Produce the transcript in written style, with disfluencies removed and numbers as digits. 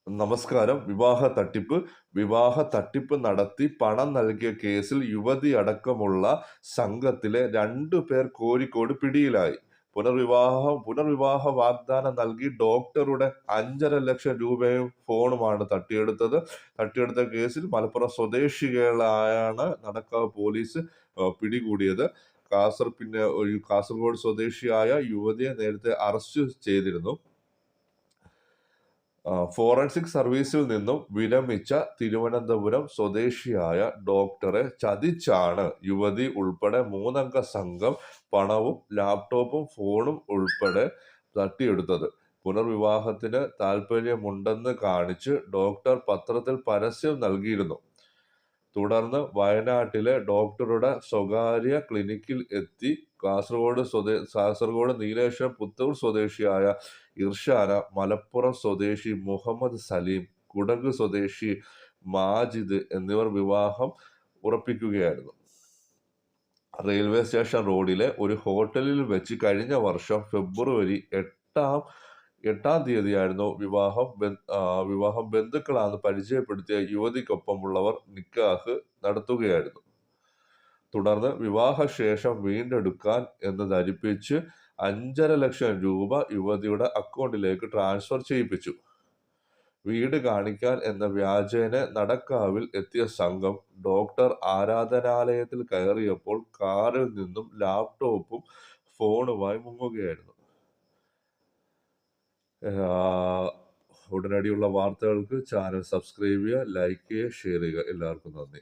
നമസ്കാരം. വിവാഹ തട്ടിപ്പ് നടത്തി പണം നൽകിയ കേസിൽ യുവതി അടക്കമുള്ള സംഘത്തിലെ 2 പേർ കോഴിക്കോട് പിടിയിലായി. പുനർവിവാഹ വാഗ്ദാനം നൽകി ഡോക്ടറുടെ 5,50,000 ലക്ഷം രൂപയും ഫോണുമാണ് തട്ടിയെടുത്തത്. തട്ടിയെടുത്ത കേസിൽ മലപ്പുറം സ്വദേശികളായാണ് നടക്കാവ് പോലീസ് പിടികൂടിയത്. കാസർഗോഡ് സ്വദേശിയായ യുവതിയെ നേരത്തെ അറസ്റ്റ് ചെയ്തിരുന്നു. ഫോറൻസിക് സർവീസിൽ നിന്നും വിരമിച്ച തിരുവനന്തപുരം സ്വദേശിയായ ഡോക്ടറെ ചതിച്ചാണ് യുവതി ഉൾപ്പെടെ 3 അംഗ സംഘം പണവും ലാപ്ടോപ്പും ഫോണും ഉൾപ്പെടെ തട്ടിയെടുത്തത്. പുനർവിവാഹത്തിന് താൽപര്യമുണ്ടെന്ന് കാണിച്ച് ഡോക്ടർ പത്രത്തിൽ പരസ്യം നൽകിയിരുന്നു. തുടർന്ന് വയനാട്ടിലെ ഡോക്ടറുടെ സ്വകാര്യ ക്ലിനിക്കിൽ എത്തി കാസർഗോഡ് നീലേശ്വരം പുത്തൂർ സ്വദേശിയായ ഇർഷാന, മലപ്പുറം സ്വദേശി മുഹമ്മദ് സലീം, കുടക് സ്വദേശി മാജിദ് എന്നിവർ വിവാഹം ഉറപ്പിക്കുകയായിരുന്നു. റെയിൽവേ സ്റ്റേഷൻ റോഡിലെ ഒരു ഹോട്ടലിൽ വെച്ച് കഴിഞ്ഞ വർഷം ഫെബ്രുവരി 8-ാം തീയതിയായിരുന്നു വിവാഹം. ബന്ധുക്കളാണ് പരിചയപ്പെടുത്തിയ യുവതിക്കൊപ്പമുള്ളവർ നിക്കാഹ് നടത്തുകയായിരുന്നു. തുടർന്ന് വിവാഹശേഷം വീണ്ടെടുക്കാൻ എന്ന് ധരിപ്പിച്ച് 5,50,000 ലക്ഷം രൂപ യുവതിയുടെ അക്കൗണ്ടിലേക്ക് ട്രാൻസ്ഫർ ചെയ്യിപ്പിച്ചു. വീട് കാണിക്കാൻ എന്ന വ്യാജേന നടക്കാവിൽ എത്തിയ സംഘം ഡോക്ടർ ആരാധനാലയത്തിൽ കയറിയപ്പോൾ കാറിൽ നിന്നും ലാപ്ടോപ്പും ഫോണുമായി മുങ്ങുകയായിരുന്നു. ഉടനടിയുള്ള വാർത്തകൾക്ക് ചാനൽ സബ്സ്ക്രൈബ് ചെയ്യുക, ലൈക്ക് ചെയ്യുക, ഷെയർ ചെയ്യുക. എല്ലാവർക്കും നന്ദി.